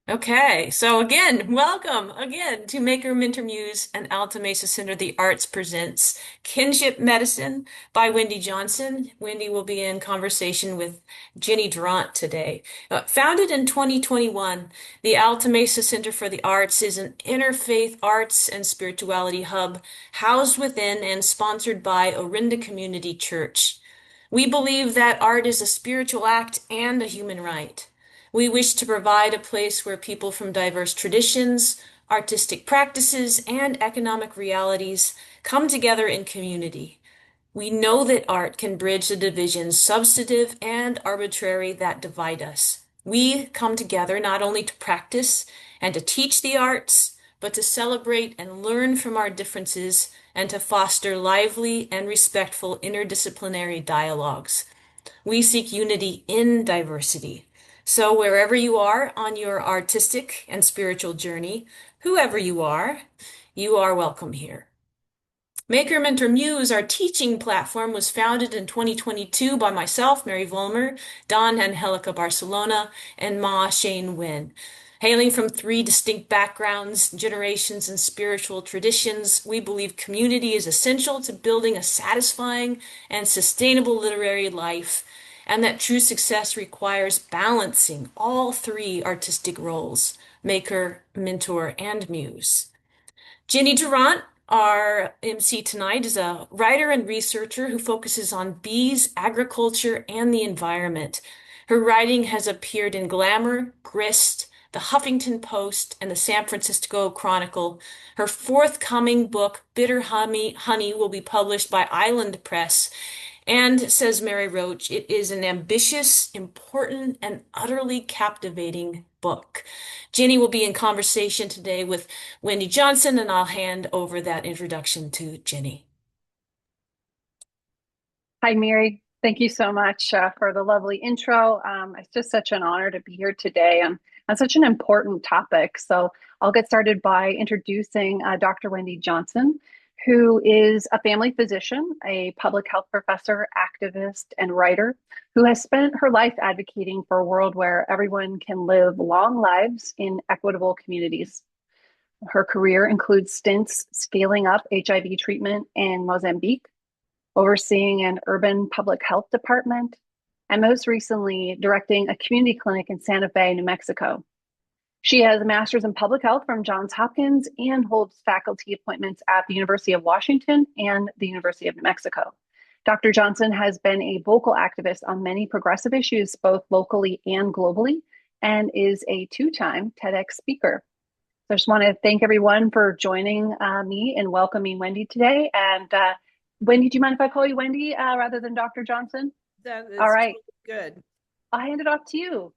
Okay, so again, welcome again to Maker, Mentor, Muse, and Alta Mesa Center. The Arts presents Kinship Medicine by Wendy Johnson. Wendy will be in conversation with Jennie Durant today. Founded in 2021, the Alta Mesa Center for the Arts is an interfaith arts and spirituality hub housed within and sponsored by Orinda Community Church. We believe that art is a spiritual act and a human right. We wish to provide a place where people from diverse traditions, artistic practices, and economic realities come together in community. We know that art can bridge the divisions, substantive and arbitrary, that divide us. We come together not only to practice and to teach the arts, but to celebrate and learn from our differences and to foster lively and respectful interdisciplinary dialogues. We seek unity in diversity. So, wherever you are on your artistic and spiritual journey, whoever you are welcome here. Maker Mentor Muse, our teaching platform, was founded in 2022 by myself, Mary Volmer, Don Angelica Barcelona, and Ma Shane Wynn. Hailing from three distinct backgrounds, generations, and spiritual traditions, we believe community is essential to building a satisfying and sustainable literary life, and that true success requires balancing all three artistic roles, maker, mentor, and muse. Jennie Durant, our MC tonight, is a writer and researcher who focuses on bees, agriculture, and the environment. Her writing has appeared in Glamour, Grist, the Huffington Post, and the San Francisco Chronicle. Her forthcoming book, Bitter Honey, will be published by Island Press. And, says Mary Roach, it is an ambitious, important, and utterly captivating book. Jennie will be in conversation today with Wendy Johnson, and I'll hand over that introduction to Jennie. Hi, Mary. Thank you so much for the lovely intro. It's just such an honor to be here today on such an important topic. So I'll get started by introducing Dr. Wendy Johnson, who is a family physician, a public health professor, activist, and writer who has spent her life advocating for a world where everyone can live long lives in equitable communities. Her career includes stints scaling up HIV treatment in Mozambique, overseeing an urban public health department, and most recently directing a community clinic in Santa Fe, New Mexico. She has a master's in public health from Johns Hopkins and holds faculty appointments at the University of Washington and the University of New Mexico. Dr. Johnson has been a vocal activist on many progressive issues, both locally and globally, and is a two-time TEDx speaker. So I just want to thank everyone for joining me and welcoming Wendy today. And Wendy, do you mind if I call you Wendy rather than Dr. Johnson? That is All right. totally good. I'll hand it off to you.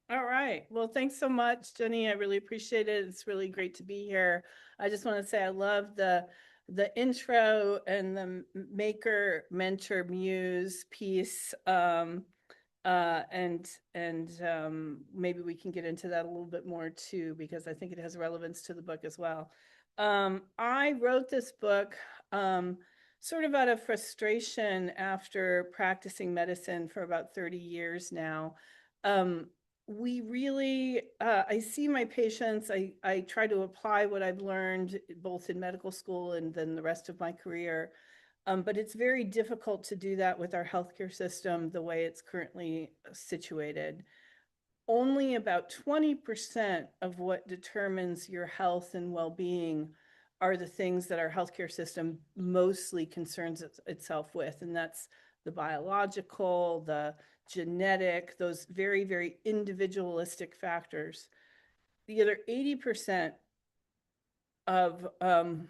All right. Well, thanks so much, Jennie. I really appreciate it. It's really great to be here. I just want to say I love the intro and the maker, mentor, muse piece. And maybe we can get into that a little bit more too, because I think it has relevance to the book as well. I wrote this book sort of out of frustration after practicing medicine for about 30 years now. We really, I see my patients, I try to apply what I've learned both in medical school and then the rest of my career. But it's very difficult to do that with our healthcare system the way it's currently situated. Only about 20% of what determines your health and well-being are the things that our healthcare system mostly concerns itself with, and that's the biological, the genetic, those very, very individualistic factors. The other 80% of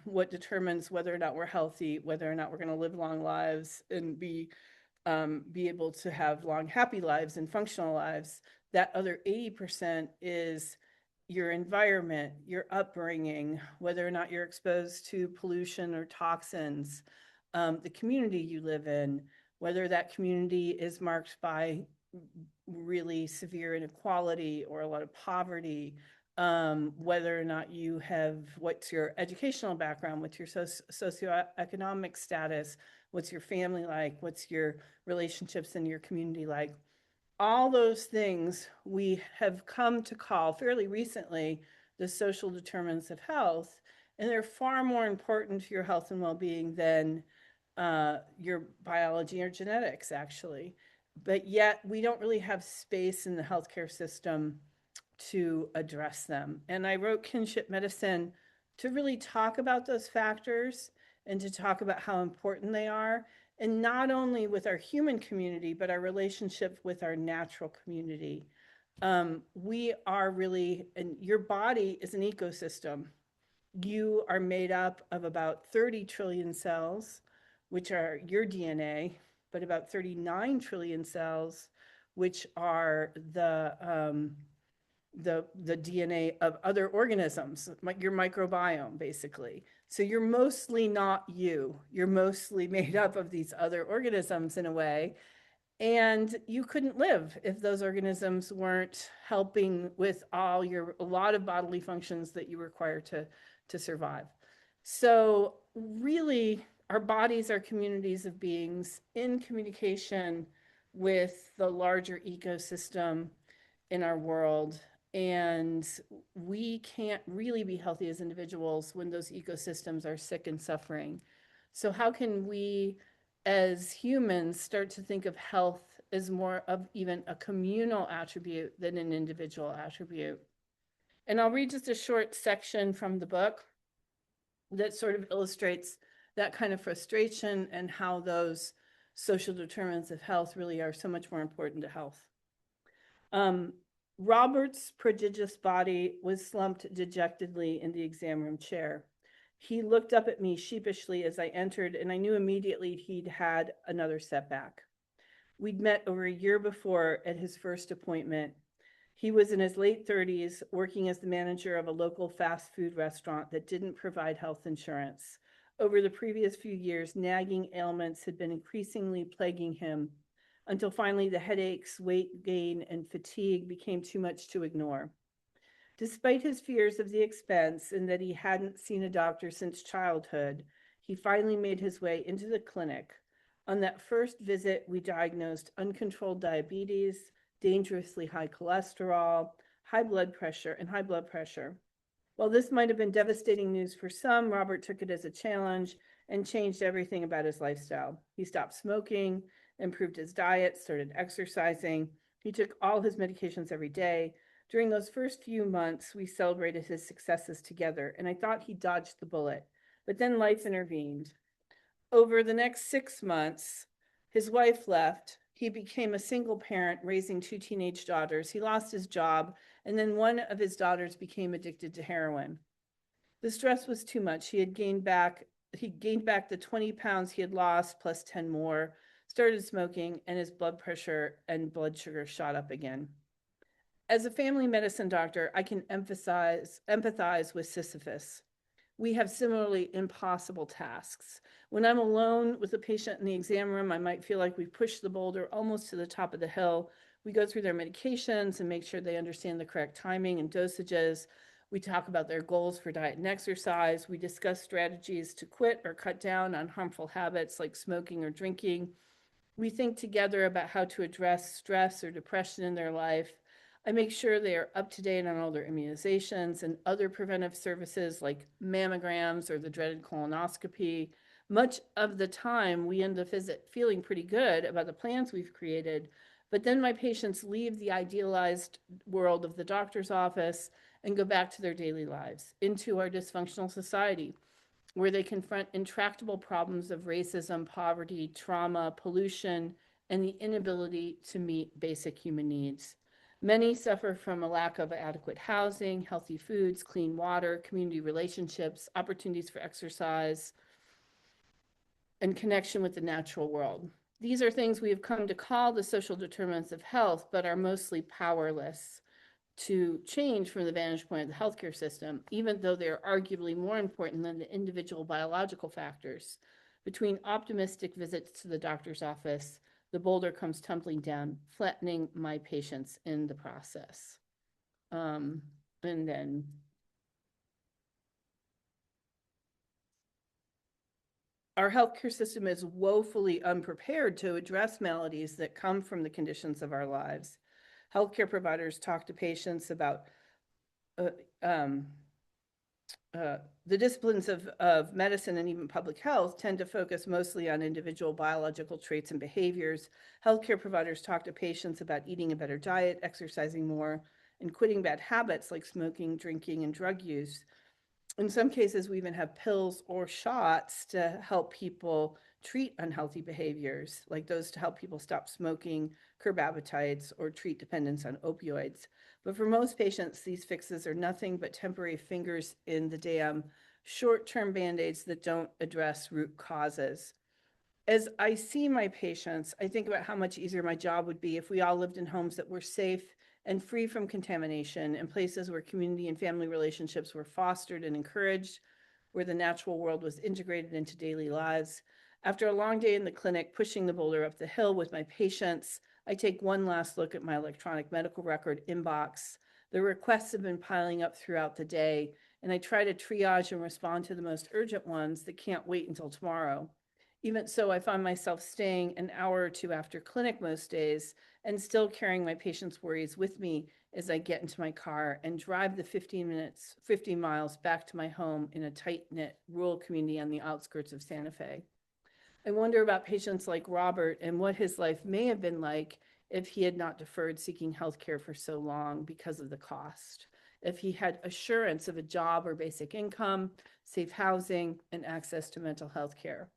what determines whether or not we're healthy, whether or not we're going to live long lives and be able to have long, happy lives and functional lives, that other 80% is your environment, your upbringing, whether or not you're exposed to pollution or toxins, the community you live in, whether that community is marked by really severe inequality or a lot of poverty, whether or not you have, what's your educational background, what's your socioeconomic status, what's your family like, what's your relationships in your community like. all those things we have come to call fairly recently the social determinants of health, and they're far more important to your health and well-being than your biology or genetics, actually. But yet we don't really have space in the healthcare system to address them. And I wrote Kinship Medicine to really talk about those factors and to talk about how important they are, and not only with our human community, but our relationship with our natural community. We are really, and your body is an ecosystem. You are made up of about 30 trillion cells, which are your DNA, but about 39 trillion cells, which are the DNA of other organisms, like your microbiome, basically. So you're mostly not you. You're mostly made up of these other organisms in a way. And you couldn't live if those organisms weren't helping with a lot of bodily functions that you require to survive. So really, our bodies are communities of beings in communication with the larger ecosystem in our world. And we can't really be healthy as individuals when those ecosystems are sick and suffering. So how can we as humans start to think of health as more of even a communal attribute than an individual attribute? And I'll read just a short section from the book that sort of illustrates that kind of frustration and how those social determinants of health really are so much more important to health. Robert's prodigious body was slumped dejectedly in the exam room chair. He looked up at me sheepishly as I entered, and I knew immediately he'd had another setback. We'd met over a year before at his first appointment. He was in his late 30s, working as the manager of a local fast food restaurant that didn't provide health insurance. Over the previous few years, nagging ailments had been increasingly plaguing him, until finally the headaches, weight gain, and fatigue became too much to ignore. Despite his fears of the expense and that he hadn't seen a doctor since childhood, he finally made his way into the clinic. On that first visit, we diagnosed uncontrolled diabetes, dangerously high cholesterol, high blood pressure. While this might have been devastating news for some, Robert took it as a challenge and changed everything about his lifestyle. He stopped smoking, improved his diet, started exercising. He took all his medications every day. During those first few months, we celebrated his successes together, and I thought he dodged the bullet. But then life intervened. Over the next 6 months, his wife left. He became a single parent, raising 2 teenage daughters. He lost his job, and then one of his daughters became addicted to heroin. The stress was too much. He gained back the 20 pounds he had lost, plus 10 more, started smoking, and his blood pressure and blood sugar shot up again. As a family medicine doctor, I can empathize with Sisyphus. We have similarly impossible tasks. When I'm alone with a patient in the exam room, I might feel like we push the boulder almost to the top of the hill. We go through their medications and make sure they understand the correct timing and dosages. We talk about their goals for diet and exercise. We discuss strategies to quit or cut down on harmful habits like smoking or drinking. We think together about how to address stress or depression in their life. I make sure they are up to date on all their immunizations and other preventive services like mammograms or the dreaded colonoscopy. Much of the time, we end the visit feeling pretty good about the plans we've created, but then my patients leave the idealized world of the doctor's office and go back to their daily lives, into our dysfunctional society, where they confront intractable problems of racism, poverty, trauma, pollution, and the inability to meet basic human needs. Many suffer from a lack of adequate housing, healthy foods, clean water, community relationships, opportunities for exercise, and connection with the natural world. These are things we have come to call the social determinants of health, but are mostly powerless to change from the vantage point of the healthcare system, even though they are arguably more important than the individual biological factors. Between optimistic visits to the doctor's office, the boulder comes tumbling down, flattening my patients in the process. And then our healthcare system is woefully unprepared to address maladies that come from the conditions of our lives. Healthcare providers talk to patients about uh, um, the disciplines of medicine and even public health tend to focus mostly on individual biological traits and behaviors. Healthcare providers talk to patients about eating a better diet, exercising more, and quitting bad habits like smoking, drinking, and drug use. In some cases, we even have pills or shots to help people treat unhealthy behaviors, like those to help people stop smoking, curb appetites, or treat dependence on opioids. But for most patients, these fixes are nothing but temporary fingers in the dam, short-term band-aids that don't address root causes. As I see my patients, I think about how much easier my job would be if we all lived in homes that were safe and free from contamination, and places where community and family relationships were fostered and encouraged, where the natural world was integrated into daily lives. After a long day in the clinic, pushing the boulder up the hill with my patients, I take one last look at my electronic medical record inbox. The requests have been piling up throughout the day, and I try to triage and respond to the most urgent ones that can't wait until tomorrow. Even so, I find myself staying an hour or two after clinic most days and still carrying my patients' worries with me as I get into my car and drive the 15 miles back to my home in a tight-knit rural community on the outskirts of Santa Fe. I wonder about patients like Robert and what his life may have been like if he had not deferred seeking health care for so long because of the cost. If he had assurance of a job or basic income, safe housing, and access to mental health care.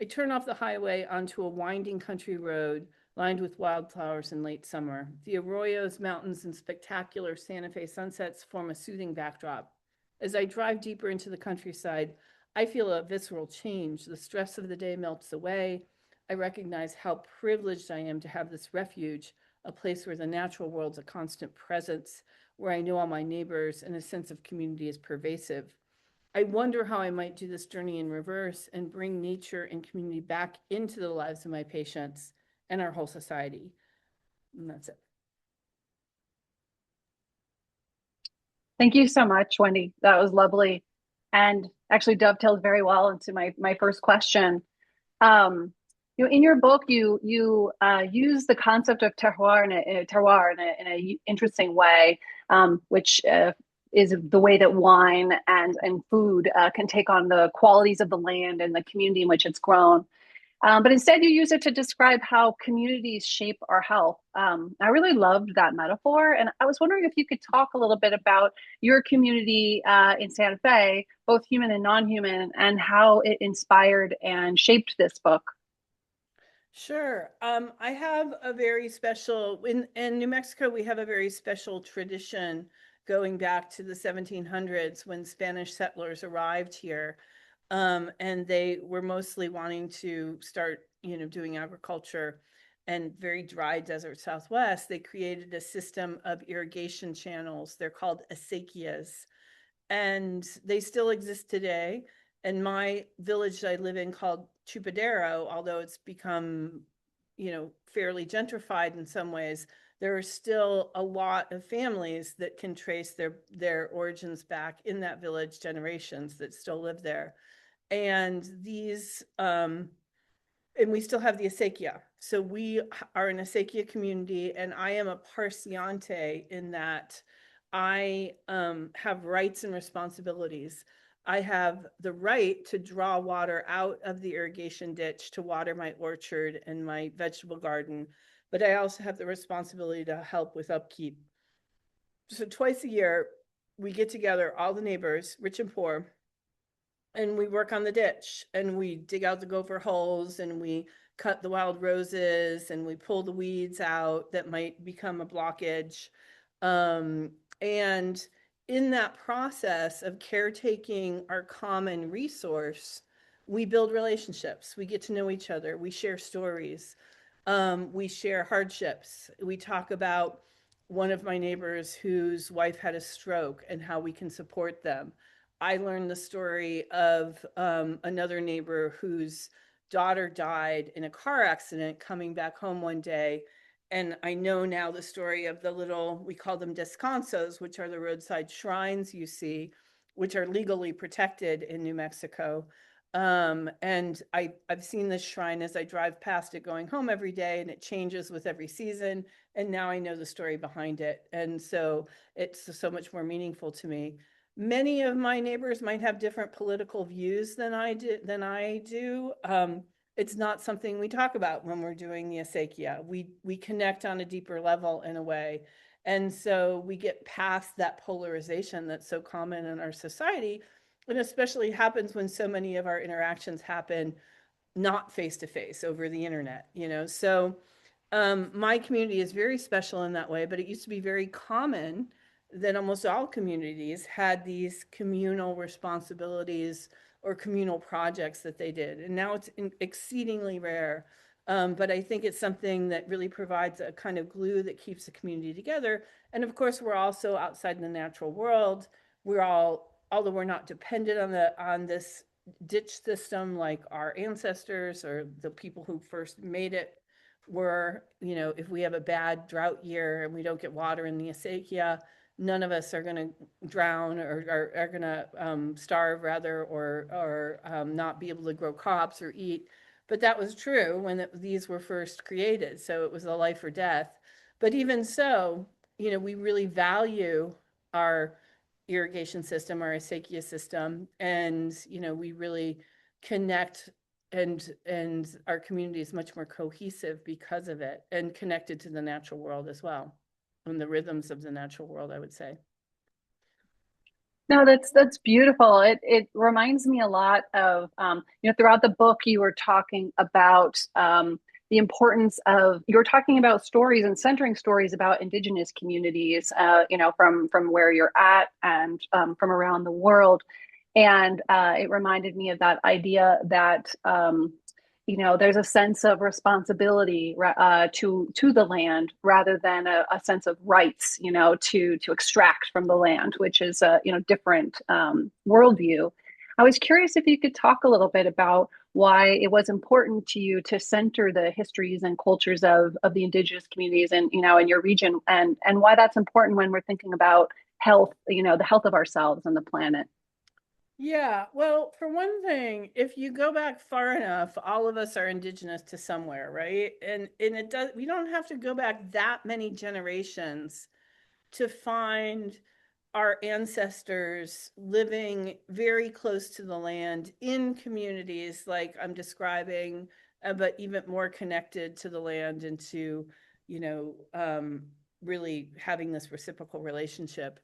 I turn off the highway onto a winding country road lined with wildflowers in late summer. The arroyos, mountains, and spectacular Santa Fe sunsets form a soothing backdrop. As I drive deeper into the countryside, I feel a visceral change. The stress of the day melts away. I recognize how privileged I am to have this refuge, a place where the natural world's a constant presence, where I know all my neighbors, and a sense of community is pervasive. I wonder how I might do this journey in reverse and bring nature and community back into the lives of my patients and our whole society. And that's it. Thank you so much, Wendy. That was lovely, and actually dovetailed very well into my first question. In your book, you use the concept of terroir in a interesting way, which is the way that wine and food can take on the qualities of the land and the community in which it's grown. But instead, you use it to describe how communities shape our health. I really loved that metaphor. And I was wondering if you could talk a little bit about your community in Santa Fe, both human and non human, and how it inspired and shaped this book. Sure. I have a very special, in New Mexico, we have a very special tradition going back to the 1700s when Spanish settlers arrived here. And they were mostly wanting to start, doing agriculture and very dry desert Southwest. They created a system of irrigation channels. They're called acequias, and they still exist today. And my village that I live in called Chupadero, although it's become, fairly gentrified in some ways, there are still a lot of families that can trace their origins back in that village, generations that still live there. And and we still have the acequia. So we are an acequia community, and I am a parciante in that I have rights and responsibilities. I have the right to draw water out of the irrigation ditch to water my orchard and my vegetable garden, but I also have the responsibility to help with upkeep. So twice a year, we get together, all the neighbors, rich and poor, and we work on the ditch, and we dig out the gopher holes, and we cut the wild roses, and we pull the weeds out that might become a blockage. And in that process of caretaking our common resource, we build relationships. We get to know each other. We share stories. We share hardships. We talk about one of my neighbors whose wife had a stroke and how we can support them. I learned the story of another neighbor whose daughter died in a car accident coming back home one day. And I know now the story of the little, we call them descansos, which are the roadside shrines you see, which are legally protected in New Mexico. And I've seen this shrine as I drive past it going home every day, and it changes with every season. And now I know the story behind it. And so it's so much more meaningful to me. Many of my neighbors might have different political views than I do. It's not something we talk about when we're doing the acequia. We connect on a deeper level in a way. And so we get past that polarization that's so common in our society. And especially happens when so many of our interactions happen not face to face over the internet, you know. So my community is very special in that way, but it used to be very common that almost all communities had these communal responsibilities or communal projects that they did. And now it's exceedingly rare. But I think it's something that really provides a kind of glue that keeps the community together. And of course, we're also outside in the natural world. We're all, although we're not dependent on this ditch system like our ancestors or the people who first made it were, you know, if we have a bad drought year and we don't get water in the acequia, none of us are going to drown or are going to starve rather, or not be able to grow crops or eat. But that was true when these were first created. So it was a life or death. But even so, you know, we really value our irrigation system, our acequia system, and, you know, we really connect, and our community is much more cohesive because of it, and connected to the natural world as well, and the rhythms of the natural world, I would say. No, that's beautiful. It reminds me a lot of throughout the book you were talking about the importance of you were talking about stories and centering stories about indigenous communities, from where you're at and from around the world, and it reminded me of that idea that there's a sense of responsibility to the land rather than a sense of rights, to extract from the land, which is a different worldview. I was curious if you could talk a little bit about why it was important to you to center the histories and cultures of the indigenous communities and in your region, and why that's important when we're thinking about health, the health of ourselves and the planet. Yeah, well, for one thing, if you go back far enough, all of us are indigenous to somewhere, right? And it does, we don't have to go back that many generations to find our ancestors living very close to the land in communities like I'm describing, but even more connected to the land and to, you know, really having this reciprocal relationship.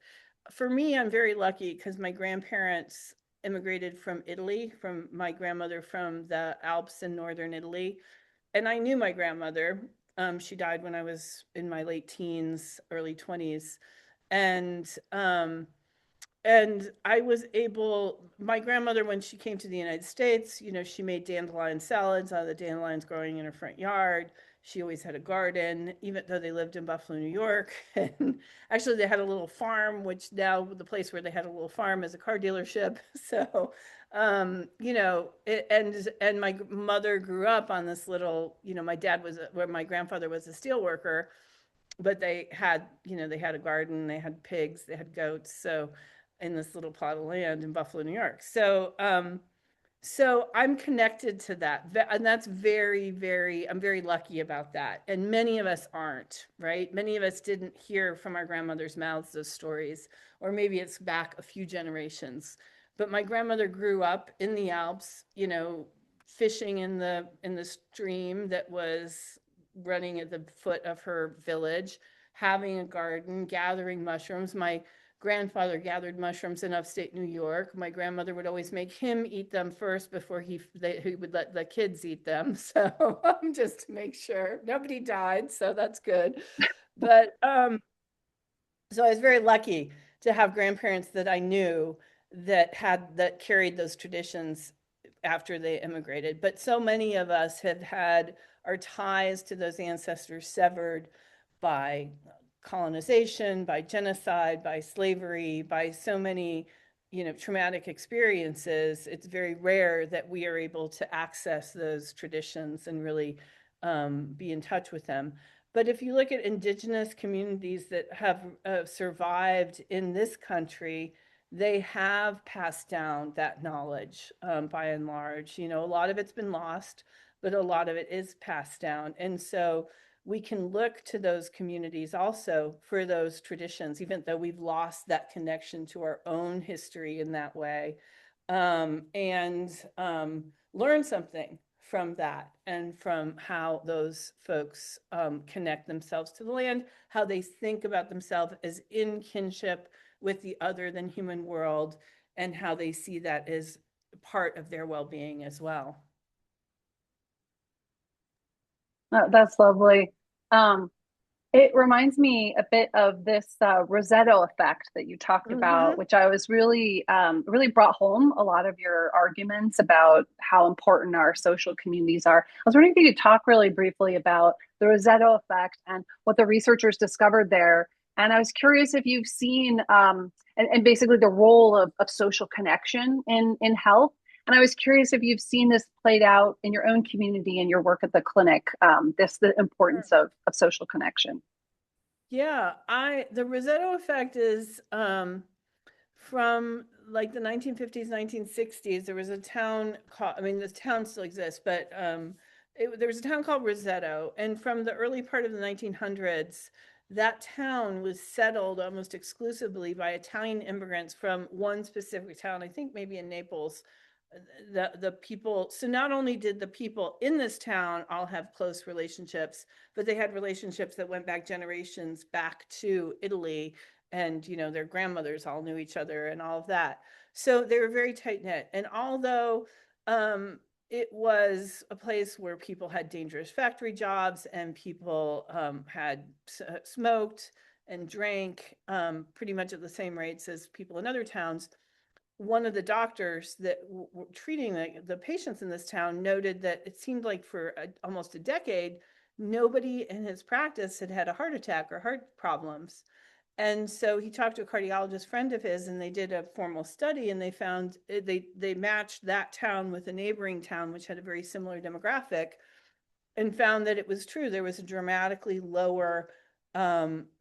For me, I'm very lucky because my grandparents immigrated from Italy, from my grandmother from the Alps in northern Italy. And I knew my grandmother. She died when I was in my late teens, early 20s. And I was able, my grandmother, when she came to the United States, you know, she made dandelion salads out of the dandelions growing in her front yard. She always had a garden, even though they lived in Buffalo, New York. And actually, they had a little farm, which now the place where they had a little farm is a car dealership. So, and my mother grew up on this little, you know, my dad was, where my grandfather was a steel worker, but they had, you know, they had a garden, they had pigs, they had goats. So in this little plot of land in Buffalo, New York. So I'm connected to that. And that's very, very, I'm very lucky about that. And many of us aren't, right? Many of us didn't hear from our grandmother's mouths those stories, or maybe it's back a few generations. But my grandmother grew up in the Alps, you know, fishing in the stream that was running at the foot of her village, having a garden, gathering mushrooms. My grandfather gathered mushrooms in upstate New York. My grandmother would always make him eat them first before he would let the kids eat them. So just to make sure nobody died. So that's good. But so I was very lucky to have grandparents that I knew that carried those traditions after they immigrated. But so many of us have had our ties to those ancestors severed by colonization, by genocide, by slavery, by so many, you know, traumatic experiences. It's very rare that we are able to access those traditions and really be in touch with them. But if you look at indigenous communities that have survived in this country, they have passed down that knowledge, by and large. You know, a lot of it's been lost, but a lot of it is passed down. And so we can look to those communities also for those traditions, even though we've lost that connection to our own history in that way, and learn something from that and from how those folks connect themselves to the land, how they think about themselves as in kinship with the other than human world, and how they see that as part of their well-being as well. That's lovely. Um, It reminds me a bit of this Rossetto effect that you talked about, Mm-hmm. which I was really brought home a lot of your arguments about how important our social communities are. I was wondering if you could talk really briefly about the Rossetto effect and what the researchers discovered there. And I was curious if you've seen and basically the role of social connection in health. And I was curious if you've seen this played out in your own community and your work at the clinic, the importance of social connection. Yeah, the Rossetto effect is from like the 1950s, 1960s. There was a town called, I mean, this town still exists, but there was a town called Rossetto. And from the early part of the 1900s, that town was settled almost exclusively by Italian immigrants from one specific town, I think maybe in Naples. The people, so not only did the people in this town all have close relationships, but they had relationships that went back generations back to Italy, and you know, their grandmothers all knew each other and all of that. So they were very tight knit. And although it was a place where people had dangerous factory jobs and people had smoked and drank pretty much at the same rates as people in other towns, one of the doctors that were treating the patients in this town noted that it seemed like for almost a decade, nobody in his practice had had a heart attack or heart problems. And so he talked to a cardiologist friend of his, and they did a formal study, and they found they matched that town with a neighboring town, which had a very similar demographic, and found that it was true. There was a dramatically lower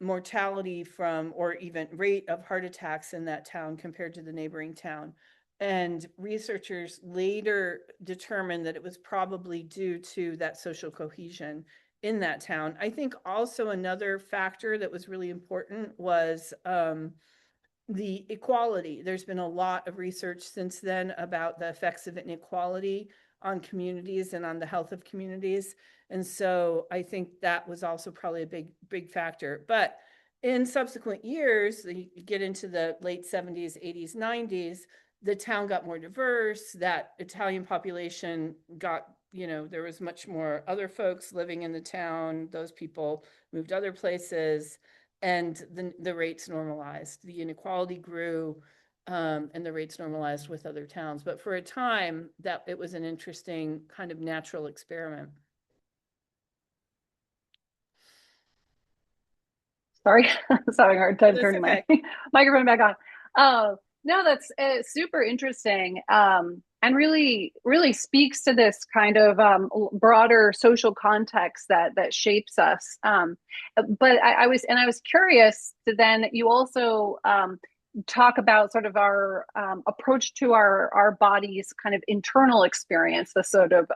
mortality from, or even rate of heart attacks in that town compared to the neighboring town. And researchers later determined that it was probably due to that social cohesion in that town. I think also another factor that was really important was the equality. There's been a lot of research since then about the effects of inequality on communities and on the health of communities. And so I think that was also probably a big factor. But in subsequent years, you get into the late 70s, 80s, 90s, the town got more diverse. That Italian population got, you know, there was much more other folks living in the town. Those people moved other places, and the rates normalized. The inequality grew, and the rates normalized with other towns. But for a time, that it was an interesting kind of natural experiment. Sorry, I was having a hard time That's turning my okay. microphone back on. No, that's super interesting, and really speaks to this kind of broader social context that shapes us. But I was curious to then you also talk about sort of our approach to our body's kind of internal experience, the sort of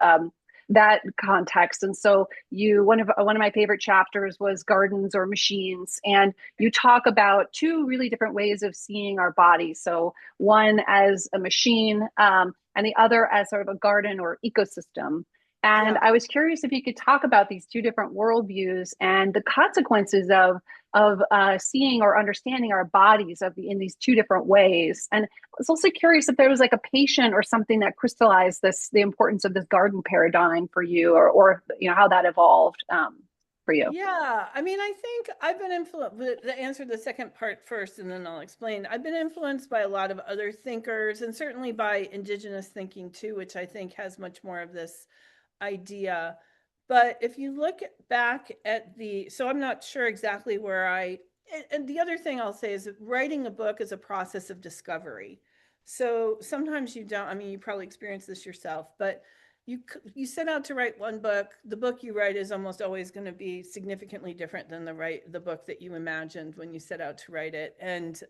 that context. And so you one of my favorite chapters was gardens or machines, and you talk about two really different ways of seeing our bodies. So one as a machine, and the other as sort of a garden or ecosystem. And Yeah. I was curious if you could talk about these two different worldviews and the consequences of seeing or understanding our bodies in these two different ways. And I was also curious if there was like a patient or something that crystallized the importance of this garden paradigm for you, or you know how that evolved for you. Yeah, I mean, I think I've been influenced, to answer the second part first, and then I'll explain. I've been influenced by a lot of other thinkers, and certainly by indigenous thinking too, which I think has much more of this idea. But if you look back at so I'm not sure exactly where and the other thing I'll say is that writing a book is a process of discovery. So sometimes you don't, I mean, you probably experienced this yourself, but you set out to write one book. The book you write is almost always going to be significantly different than the book that you imagined when you set out to write it. And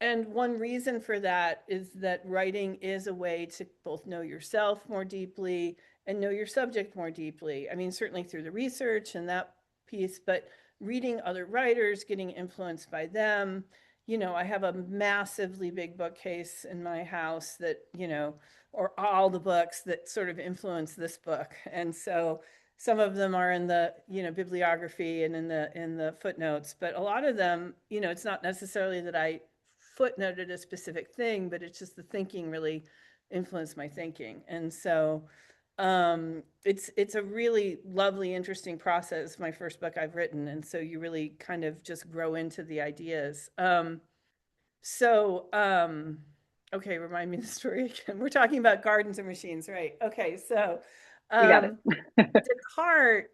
And one reason for that is that writing is a way to both know yourself more deeply and know your subject more deeply. I mean, certainly through the research and that piece, but reading other writers, getting influenced by them. You know, I have a massively big bookcase in my house that, you know, or all the books that sort of influence this book. And so some of them are in the, you know, bibliography and in the footnotes, but a lot of them, you know, it's not necessarily that I footnoted a specific thing, but it's just the thinking really influenced my thinking. And so it's a really lovely, interesting process. My first book I've written. And so you really kind of just grow into the ideas. So, okay, remind me the story again. We're talking about gardens and machines, right? Okay, so You got it. Descartes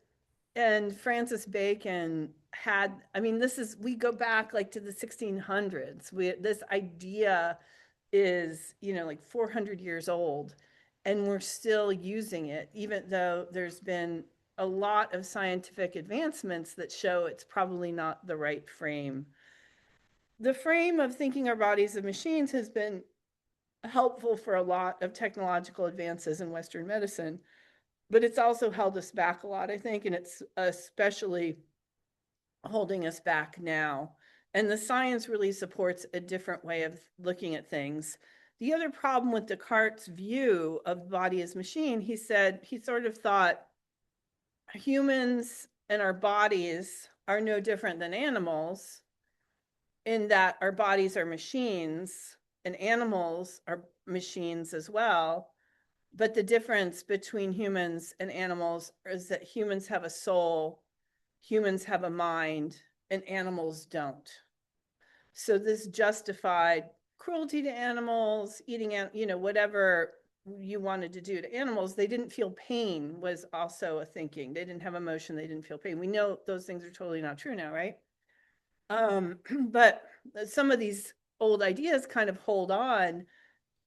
and Francis Bacon had, I mean, we go back like to the 1600s. This idea is, you know, like 400 years old, and we're still using it, even though there's been a lot of scientific advancements that show it's probably not the right frame. The frame of thinking our bodies as machines has been helpful for a lot of technological advances in Western medicine, but it's also held us back a lot, I think, and it's especially holding us back now. And the science really supports a different way of looking at things. The other problem with Descartes' view of body as machine, he said, he sort of thought humans and our bodies are no different than animals in that our bodies are machines and animals are machines as well. But the difference between humans and animals is that humans have a soul, humans have a mind, and animals don't. So this justified cruelty to animals, eating, you know, whatever you wanted to do to animals. They didn't feel pain was also a thinking. They didn't have emotion. They didn't feel pain. We know those things are totally not true now, right? But some of these old ideas kind of hold on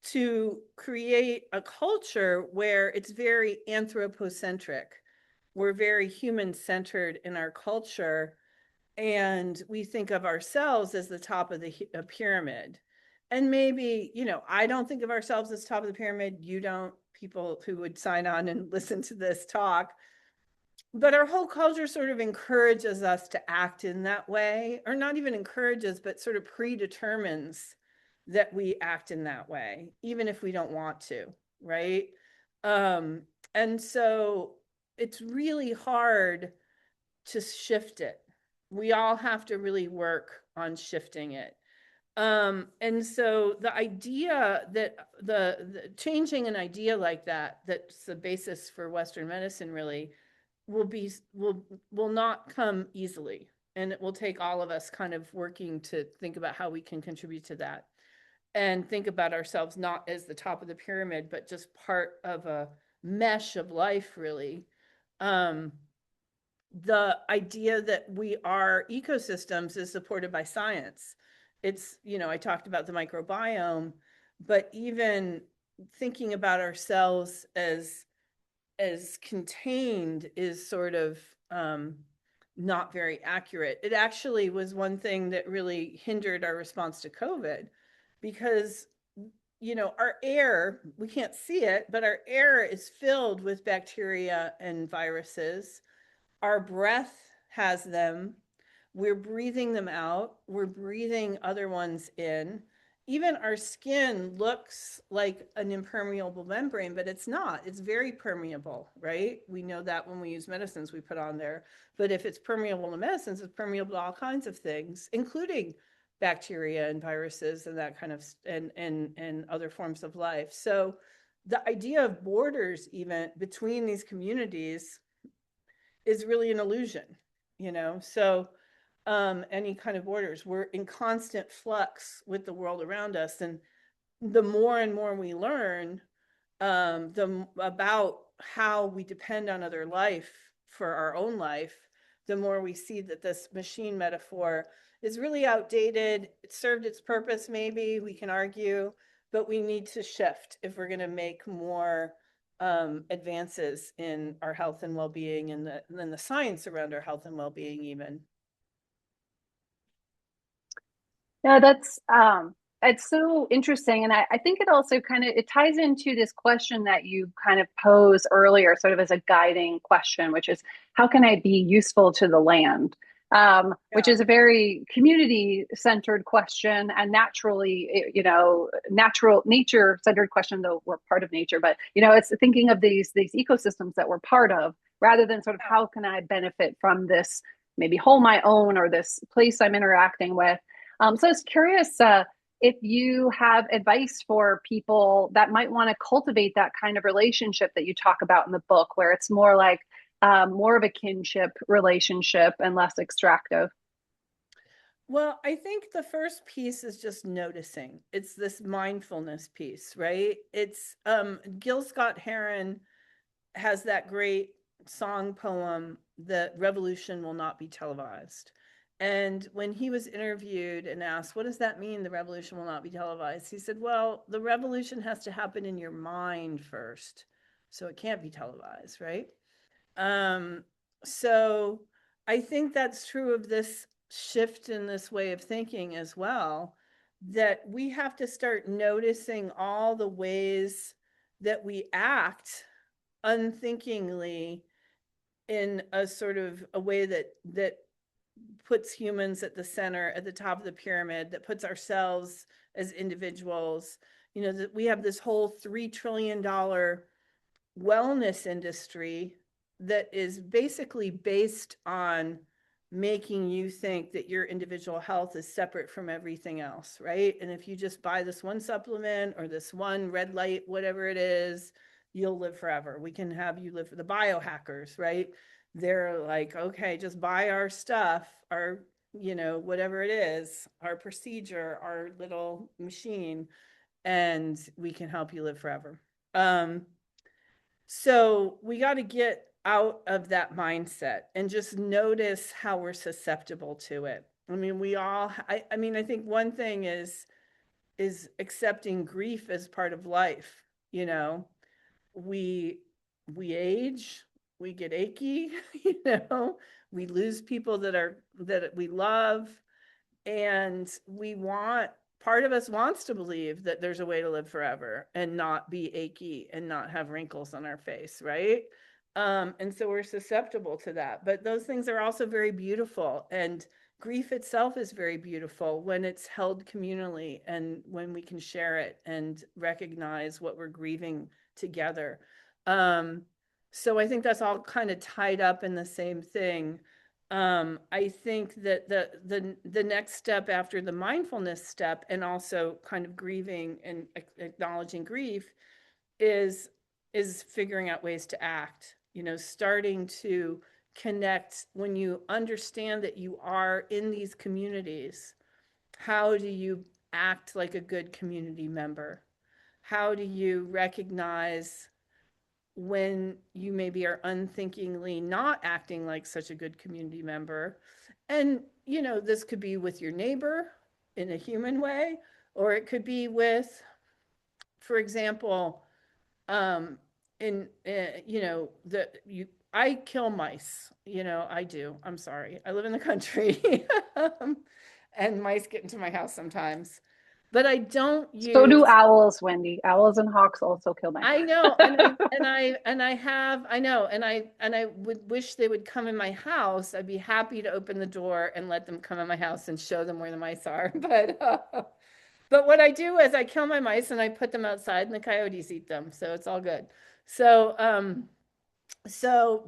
to create a culture where it's very anthropocentric. We're very human-centered in our culture, and we think of ourselves as the top of the pyramid. And maybe, you know, I don't think of ourselves as top of the pyramid. You don't, people who would sign on and listen to this talk. But our whole culture sort of encourages us to act in that way, or not even encourages, but sort of predetermines that we act in that way, even if we don't want to, right? And so it's really hard to shift it. We all have to really work on shifting it. And so the idea that the changing an idea like that, that's the basis for Western medicine really, will not come easily. And it will take all of us kind of working to think about how we can contribute to that and think about ourselves not as the top of the pyramid, but just part of a mesh of life, really. The idea that we are ecosystems is supported by science. It's, you know, I talked about the microbiome, but even thinking about ourselves as contained is sort of not very accurate. It actually was one thing that really hindered our response to COVID, because, you know, our air, we can't see it, but our air is filled with bacteria and viruses. Our breath has them. We're breathing them out. We're breathing other ones in. Even our skin looks like an impermeable membrane, but it's not. It's very permeable, right? We know that when we use medicines we put on there. But if it's permeable to medicines, it's permeable to all kinds of things, including bacteria and viruses and that kind of, and other forms of life. So the idea of borders even between these communities is really an illusion, you know? So any kind of borders, we're in constant flux with the world around us. And the more and more we learn about how we depend on other life for our own life, the more we see that this machine metaphor is really outdated. It served its purpose, maybe, we can argue, but we need to shift if we're going to make more advances in our health and well-being, and the science around our health and well-being even. Yeah, it's so interesting. And I think it also kind of, it ties into this question that you kind of posed earlier, sort of as a guiding question, which is how can I be useful to the land? Which Yeah. is a very community centered question and naturally, natural nature centered question, though we're part of nature, but, it's thinking of these ecosystems that we're part of rather than sort of how can I benefit from this maybe home I own or this place I'm interacting with. So I was curious, if you have advice for people that might want to cultivate that kind of relationship that you talk about in the book, where it's more like more of a kinship relationship and less extractive. Well, I think the first piece is just noticing. It's this mindfulness piece, right? It's Gil Scott Heron has that great song poem, "The Revolution Will Not Be Televised." And when he was interviewed and asked, what does that mean, the revolution will not be televised? He said, well, the revolution has to happen in your mind first. So it can't be televised, right? Um, so I think that's true of this shift in this way of thinking as well, that we have to start noticing all the ways that we act unthinkingly in a sort of a way that puts humans at the center, at the top of the pyramid, that puts ourselves as individuals. That we have this whole $3 trillion wellness industry that is basically based on making you think that your individual health is separate from everything else, right? And if you just buy this one supplement or this one red light, whatever it is, you'll live forever. We can have you live for the biohackers, right? They're like, okay, just buy our stuff, our, whatever it is, our procedure, our little machine, and we can help you live forever. So we got to get out of that mindset and just notice how we're susceptible to it. I mean, I think one thing is accepting grief as part of life. We we age, we get achy, we lose people that we love, and part of us wants to believe that there's a way to live forever and not be achy and not have wrinkles on our face, right? And so we're susceptible to that. But those things are also very beautiful. And grief itself is very beautiful when it's held communally and when we can share it and recognize what we're grieving together. So I think that's all kind of tied up in the same thing. I think that the next step after the mindfulness step, and also kind of grieving and acknowledging grief, is figuring out ways to act. Starting to connect when you understand that you are in these communities. How do you act like a good community member? How do you recognize when you maybe are unthinkingly not acting like such a good community member? And, this could be with your neighbor in a human way, or it could be with, for example, in, I kill mice, I do. I'm sorry. I live in the country and mice get into my house sometimes, but I don't So do use owls, Wendy. Owls and hawks also kill mice. I know, and I would wish they would come in my house. I'd be happy to open the door and let them come in my house and show them where the mice are. But what I do is I kill my mice and I put them outside, and the coyotes eat them, so it's all good. So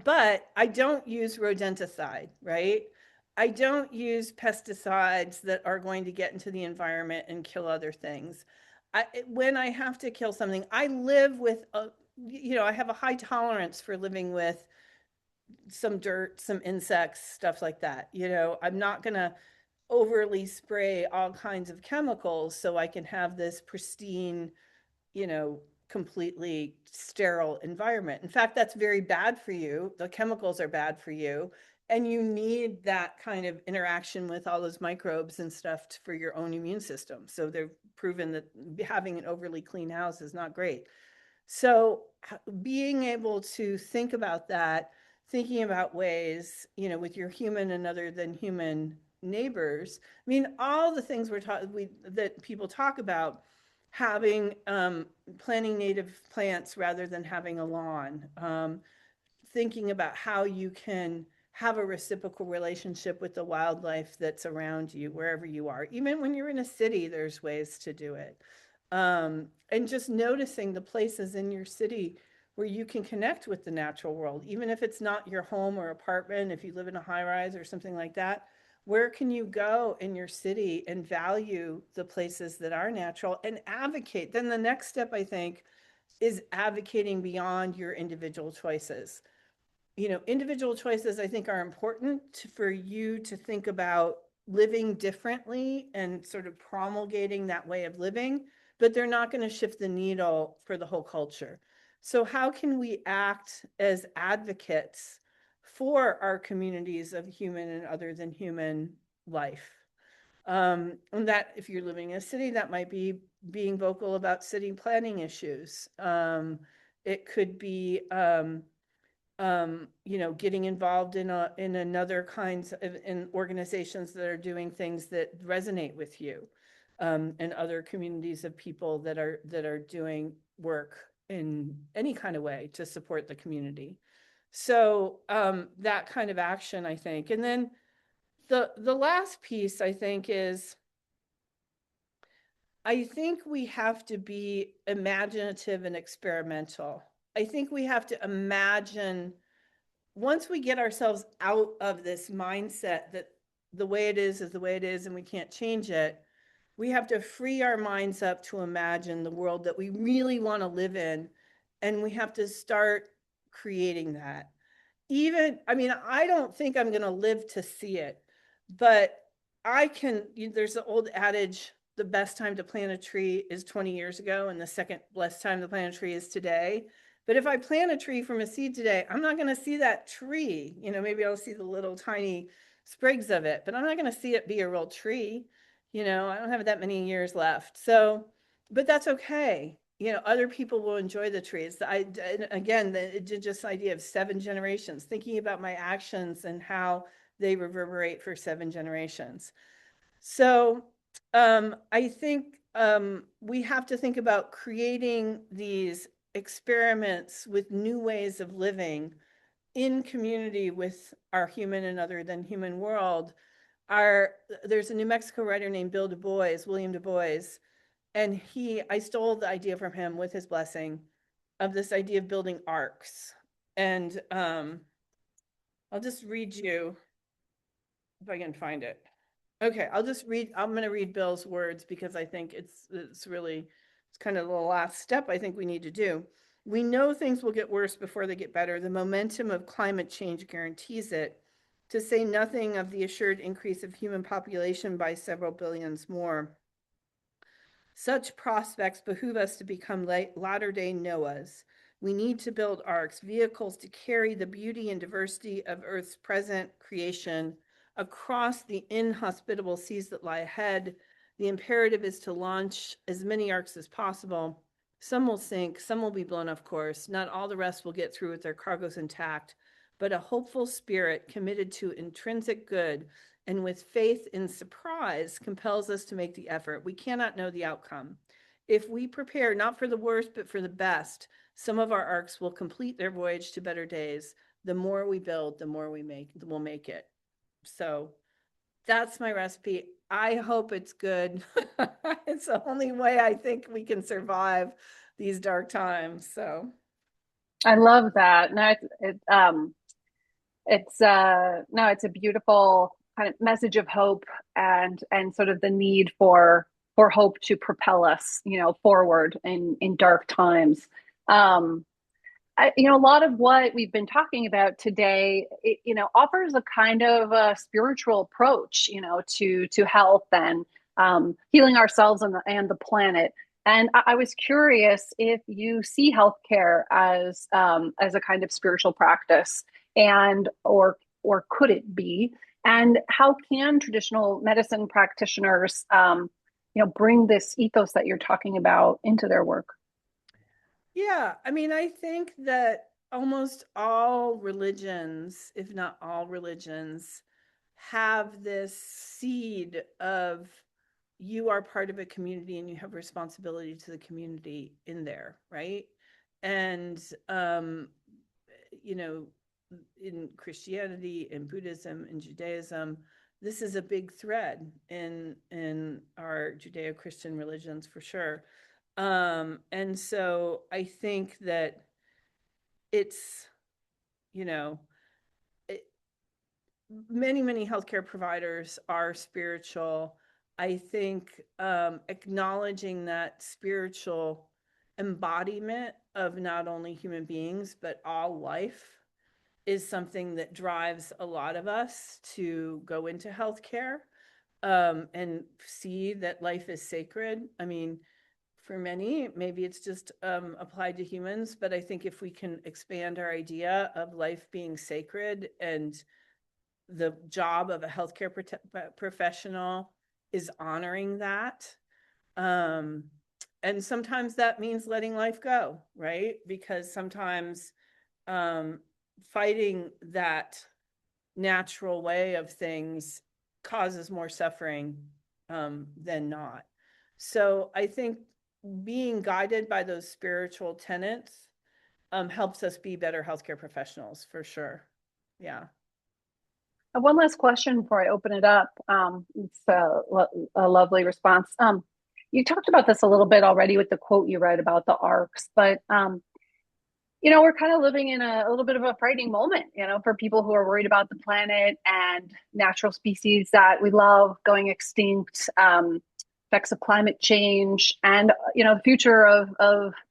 but I don't use rodenticide, right? I don't use pesticides that are going to get into the environment and kill other things. When I have to kill something, I live with I have a high tolerance for living with some dirt, some insects, stuff like that. I'm not going to overly spray all kinds of chemicals so I can have this pristine, completely sterile environment. In fact, that's very bad for you. The chemicals are bad for you. And you need that kind of interaction with all those microbes and stuff for your own immune system. So they've proven that having an overly clean house is not great. So being able to think about that, thinking about ways, with your human and other than human neighbors. I mean, all the things that people talk about, having planting native plants rather than having a lawn, thinking about how you can have a reciprocal relationship with the wildlife that's around you wherever you are. Even when you're in a city, there's ways to do it. And just noticing the places in your city where you can connect with the natural world, even if it's not your home or apartment, if you live in a high rise or something like that. Where can you go in your city and value the places that are natural and advocate? Then the next step, I think, is advocating beyond your individual choices. Individual choices, I think, are important for you to think about living differently and sort of promulgating that way of living, but they're not going to shift the needle for the whole culture. So how can we act as advocates for our communities of human and other than human life? And that, if you're living in a city, that might be being vocal about city planning issues. It could be getting involved in another kinds of in organizations that are doing things that resonate with you, and other communities of people that are doing work in any kind of way to support the community. So that kind of action, I think. And then the last piece, I think, is I think we have to be imaginative and experimental. I think we have to imagine, once we get ourselves out of this mindset that the way it is the way it is and we can't change it, we have to free our minds up to imagine the world that we really want to live in. And we have to start creating that. I don't think I'm going to live to see it, but there's the old adage, the best time to plant a tree is 20 years ago, and the second best time to plant a tree is today. But if I plant a tree from a seed today, I'm not going to see that tree. Maybe I'll see the little tiny sprigs of it, but I'm not going to see it be a real tree. I don't have that many years left. So, but that's okay. Other people will enjoy the trees. Again, just idea of 7 generations, thinking about my actions and how they reverberate for 7 generations. So I think we have to think about creating these experiments with new ways of living in community with our human and other than human world. There's a New Mexico writer named William Du Bois, and I stole the idea from him with his blessing of this idea of building arcs. And I'll just read you if I can find it. Okay, I'm going to read Bill's words because I think it's kind of the last step I think we need to do. We know things will get worse before they get better. The momentum of climate change guarantees it, to say nothing of the assured increase of human population by several billions more. Such prospects behoove us to become latter-day Noahs. We need to build arcs, vehicles to carry the beauty and diversity of Earth's present creation across the inhospitable seas that lie ahead. The imperative is to launch as many arcs as possible. Some will sink, some will be blown off course. Not all the rest will get through with their cargoes intact, but a hopeful spirit committed to intrinsic good and with faith in surprise compels us to make the effort. We cannot know the outcome. If we prepare not for the worst, but for the best, some of our arcs will complete their voyage to better days. The more we build, the more we'll make it. So that's my recipe. I hope it's good. It's the only way I think we can survive these dark times. So I love that. No, it's a beautiful kind of message of hope and sort of the need for hope to propel us, forward in dark times. A lot of what we've been talking about today, offers a kind of a spiritual approach, to health and healing ourselves and the planet. And I was curious if you see healthcare as a kind of spiritual practice, and or could it be? And how can traditional medicine practitioners, bring this ethos that you're talking about into their work? Yeah, I think that almost all religions, if not all religions, have this seed of you are part of a community and you have responsibility to the community in there, right? And you know, in Christianity, in Buddhism, in Judaism, this is a big thread in our Judeo-Christian religions for sure. And so I think that it's, you know, it, many healthcare providers are spiritual. I think acknowledging that spiritual embodiment of not only human beings but all life is something that drives a lot of us to go into healthcare, and see that life is sacred. I mean, for many, maybe it's just applied to humans, but I think if we can expand our idea of life being sacred, and the job of a healthcare professional is honoring that. And sometimes that means letting life go, right? Because sometimes fighting that natural way of things causes more suffering than not. So I think being guided by those spiritual tenets helps us be better healthcare professionals for sure. Yeah. One last question before I open it up. It's a lovely response. You talked about this a little bit already with the quote you read about the arcs, but we're kind of living in a little bit of a frightening moment, for people who are worried about the planet and natural species that we love going extinct, effects of climate change, and the future of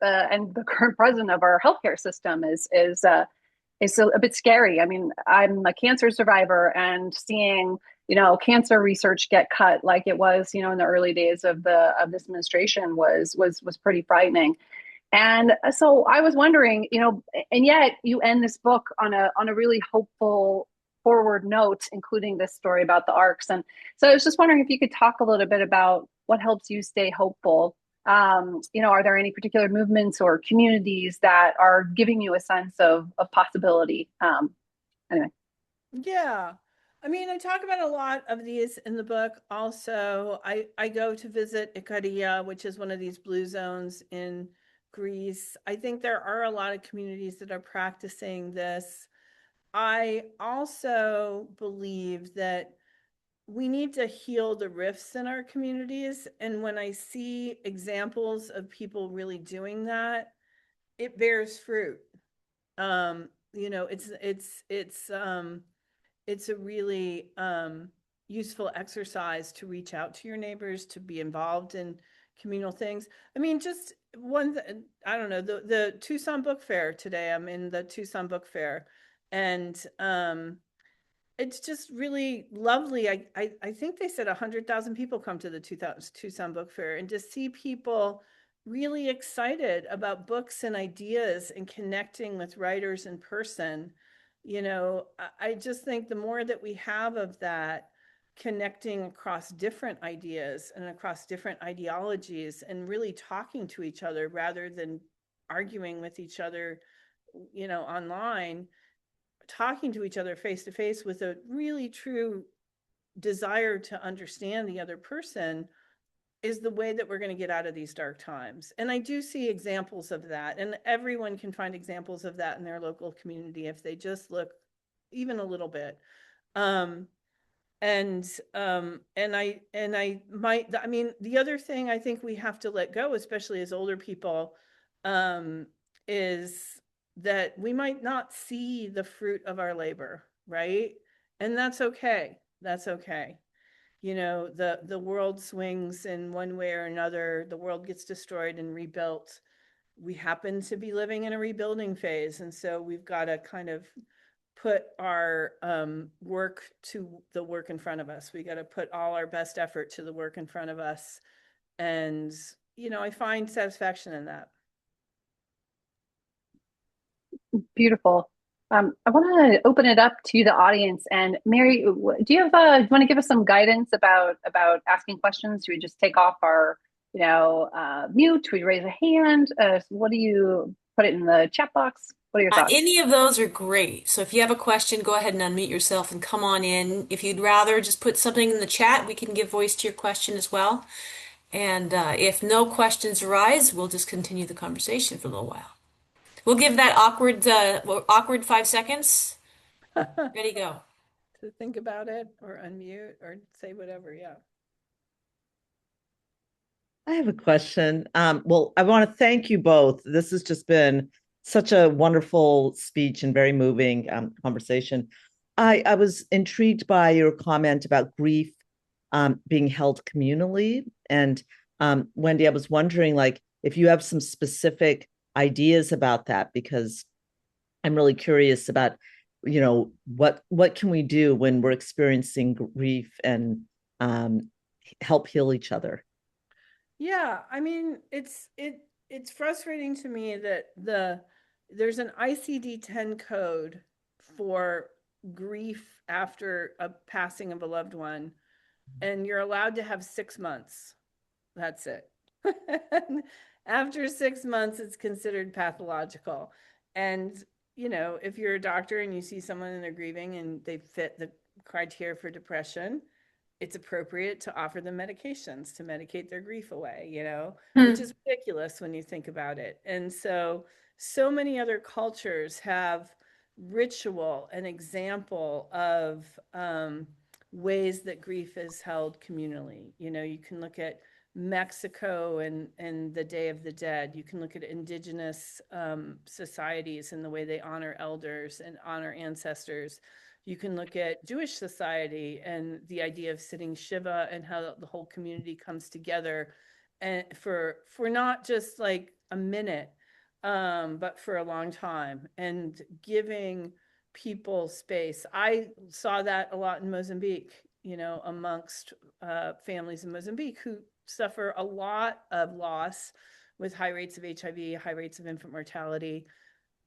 and the current present of our healthcare system is a bit scary. I mean, I'm a cancer survivor, and seeing cancer research get cut like it was in the early days of this administration was pretty frightening. And so I was wondering, and yet you end this book on a really hopeful forward note, including this story about the arcs. And so I was just wondering if you could talk a little bit about what helps you stay hopeful. Are there any particular movements or communities that are giving you a sense of possibility? Anyway. Yeah. I mean, I talk about a lot of these in the book. Also, I go to visit Ikaria, which is one of these blue zones in Greece. I think there are a lot of communities that are practicing this. I also believe that we need to heal the rifts in our communities. And when I see examples of people really doing that, it bears fruit. It's a really useful exercise to reach out to your neighbors, to be involved in communal things. I mean, just I don't know, the Tucson Book Fair today. I'm in the Tucson Book Fair, and it's just really lovely. I think they said 100,000 people come to the Tucson Book Fair, and to see people really excited about books and ideas and connecting with writers in person. I just think the more that we have of that, connecting across different ideas and across different ideologies and really talking to each other rather than arguing with each other, online, talking to each other face to face with a really true desire to understand the other person is the way that we're going to get out of these dark times. And I do see examples of that, and everyone can find examples of that in their local community if they just look even a little bit. The other thing I think we have to let go, especially as older people, is that we might not see the fruit of our labor, right? And that's okay. That's okay. The world swings in one way or another. The world gets destroyed and rebuilt. We happen to be living in a rebuilding phase. And so we've got to kind of put our work to the work in front of us. We got to put all our best effort to the work in front of us. And, I find satisfaction in that. Beautiful. I want to open it up to the audience. And Mary, do you want to give us some guidance about asking questions? Do we just take off our, mute? Do we raise a hand? What do you put it in the chat box? What are your thoughts? Any of those are great. So if you have a question, go ahead and unmute yourself and come on in. If you'd rather just put something in the chat, we can give voice to your question as well. And if no questions arise, we'll just continue the conversation for a little while. We'll give that awkward 5 seconds. Ready, go. To think about it or unmute or say whatever. Yeah. I have a question. Well, I want to thank you both. This has just been such a wonderful speech and very moving conversation. I was intrigued by your comment about grief being held communally. And Wendy, I was wondering, like, if you have some specific ideas about that, because I'm really curious about, what can we do when we're experiencing grief and help heal each other? Yeah, I mean, it's frustrating to me that there's an ICD-10 code for grief after a passing of a loved one, and you're allowed to have 6 months. That's it. After 6 months, it's considered pathological. And, if you're a doctor and you see someone and they're grieving and they fit the criteria for depression, it's appropriate to offer them medications to medicate their grief away, which is ridiculous when you think about it. And so many other cultures have ritual and example of ways that grief is held communally. You can look at Mexico and the Day of the Dead. You can look at indigenous societies and the way they honor elders and honor ancestors. You can look at Jewish society and the idea of sitting Shiva and how the whole community comes together and for not just like a minute, but for a long time, and giving people space. I saw that a lot in Mozambique, amongst families in Mozambique who suffer a lot of loss with high rates of HIV, high rates of infant mortality.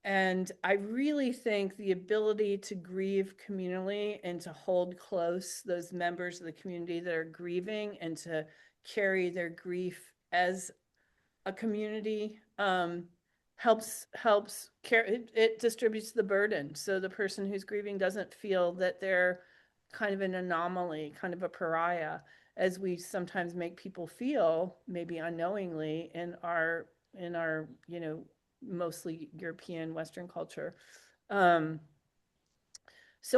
And I really think the ability to grieve communally and to hold close those members of the community that are grieving and to carry their grief as a community helps care. It distributes the burden. So the person who's grieving doesn't feel that they're kind of an anomaly, kind of a pariah, as we sometimes make people feel, maybe unknowingly, in our mostly European Western culture. So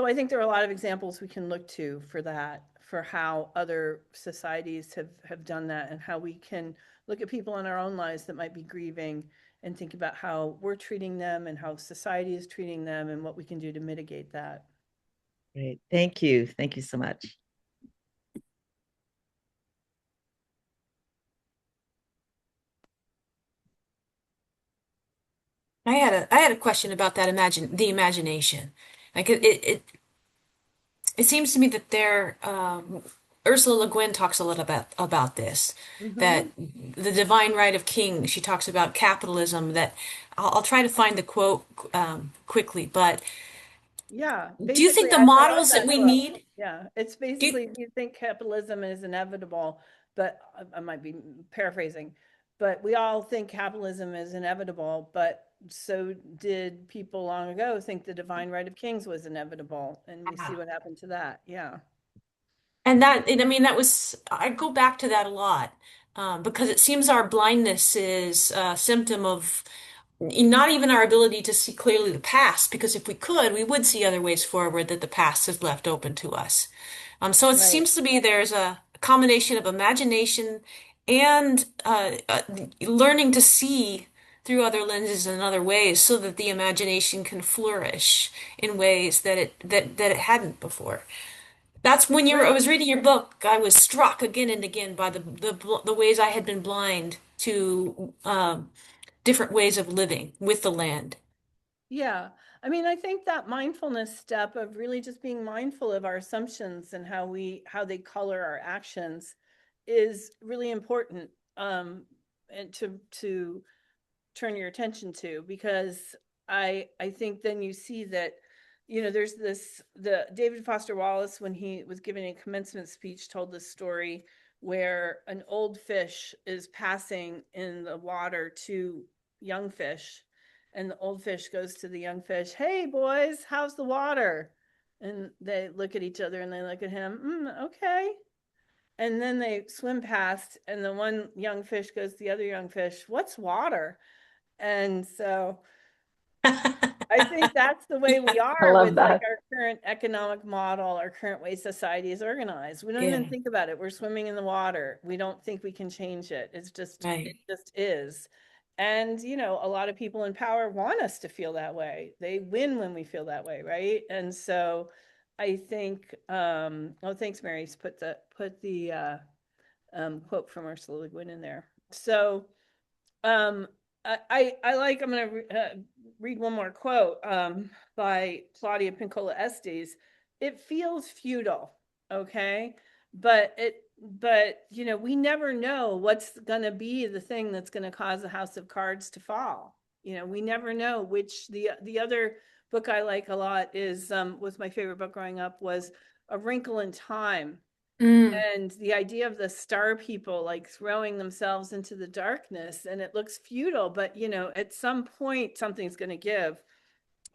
I think there are a lot of examples we can look to for that, for how other societies have done that, and how we can look at people in our own lives that might be grieving and think about how we're treating them and how society is treating them and what we can do to mitigate that. Great. Thank you. Thank you so much. I had a question about that the imagination. Like it seems to me that Ursula Le Guin talks a lot about this, that the divine right of kings. She talks about capitalism. That I'll try to find the quote quickly, but Yeah, do you think basically, the I brought models that that we quote. need? Yeah, it's Do basically, if you think capitalism is inevitable, but I might be paraphrasing, but we all think capitalism is inevitable, but so did people long ago think the divine right of kings was inevitable, and we see what happened to that. Yeah. I mean, I go back to that a lot, because it seems our blindness is a symptom of not even our ability to see clearly the past, because if we could, we would see other ways forward that the past has left open to us. So it Right. seems to be there's a combination of imagination and learning to see through other lenses and other ways so that the imagination can flourish in ways that it hadn't before. That's when I Right. was reading your book, I was struck again and again by the ways I had been blind to different ways of living with the land. Yeah. I mean, I think that mindfulness step of really just being mindful of our assumptions and how they color our actions is really important, and to turn your attention to, because I think then you see that, there's the David Foster Wallace, when he was giving a commencement speech, told this story where an old fish is passing in the water to young fish, And the old fish goes to the young fish, "Hey boys, how's the water?" And they look at each other and they look at him, "Okay." And then they swim past, and the one young fish goes to the other young fish, "What's water?" And so I think that's the way we I are love with like that. our current economic model, our current way society is organized. We don't even Yeah, think about it. We're swimming in the water. We don't think we can change it. right. It just is. And a lot of people in power want us to feel that way. They win when we feel that way, right? And so I think oh, thanks, Mary. Put the quote from Ursula Le Guin in there. So um, I'm going to read one more quote by Claudia Pincola Estes. "It feels futile, okay, but we never know what's going to be the thing that's going to cause the house of cards to fall. We never know which the other book I like a lot is was my favorite book growing up was A Wrinkle in Time, Mm, and the idea of the star people like throwing themselves into the darkness, and it looks futile, but at some point something's going to give.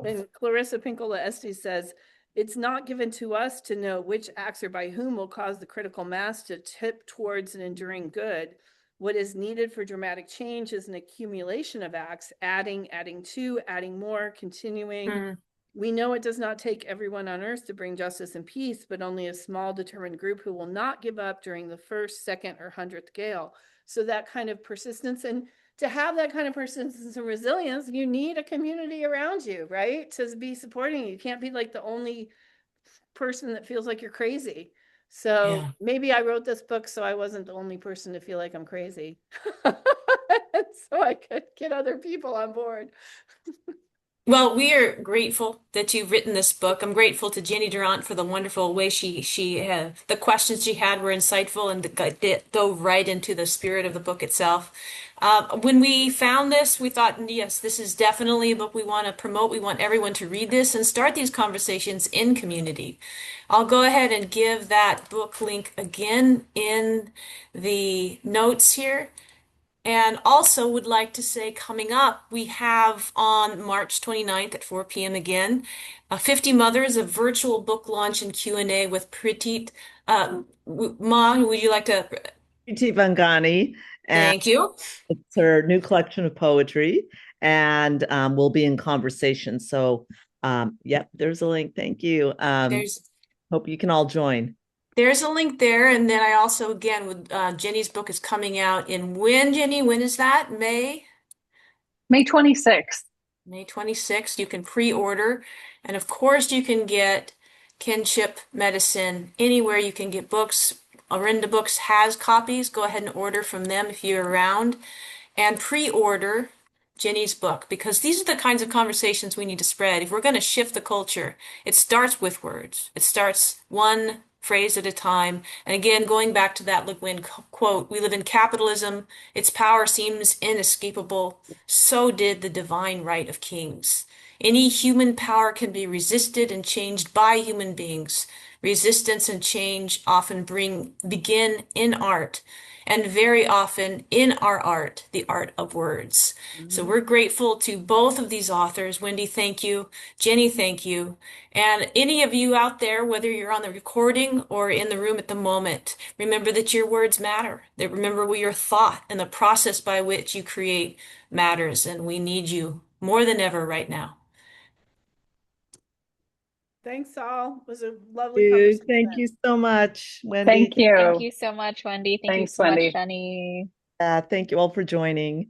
And Clarissa Pinkola Estes says, "It's not given to us to know which acts or by whom will cause the critical mass to tip towards an enduring good. What is needed for dramatic change is an accumulation of acts, adding to, adding more, continuing. mm. We know it does not take everyone on earth to bring justice and peace, but only a small determined group who will not give up during the first, second, or 100th gale." So that kind of persistence, and to have that kind of persistence and resilience, you need a community around you, right? To be supporting you. You can't be like the only person that feels like you're crazy. So Yeah. maybe I wrote this book so I wasn't the only person to feel like I'm crazy. So I could get other people on board. Well, we are grateful that you've written this book. I'm grateful to Jennie Durant for the wonderful way she had the questions she had were insightful and dove right into the spirit of the book itself. When we found this, we thought, yes, this is definitely a book we want to promote. We want everyone to read this and start these conversations in community. I'll go ahead and give that book link again in the notes here. And also would like to say coming up, we have on March 29th at 4 p.m. again, 50 Mothers, a virtual book launch and Q&A with Pratit. Ma, would you like to? Priti Vangani, and Thank you. it's her new collection of poetry, and we'll be in conversation. So, yep, there's a link. Thank you. There's Hope you can all join. there's a link there. And then I also, again, with Jenny's book is coming out in when, Jenny? When is that? May? May 26th. May 26th. You can pre-order. And of course, you can get Kinship Medicine anywhere you can get books. Arinda Books has copies. Go ahead and order from them if you're around. And pre-order Jenny's book because these are the kinds of conversations we need to spread. If we're going to shift the culture, it starts with words. It starts one phrase at a time. And again, going back to that Le Guin quote, we live in capitalism. Its power seems inescapable. So did the divine right of kings. Any human power can be resisted and changed by human beings. Resistance and change often begin in art, and very often in our art, the art of words. So we're grateful to both of these authors. Wendy, thank you. Jenny, thank you. And any of you out there, whether you're on the recording or in the room at the moment, remember that your words matter. That remember your thought and the process by which you create matters. And we need you more than ever right now. Thanks all. It was a lovely Thank conversation. you so much, Wendy. Thank Thank you. you so much, Wendy. Thank you Thanks, so much, Wendy. Jenny. Thank you all for joining.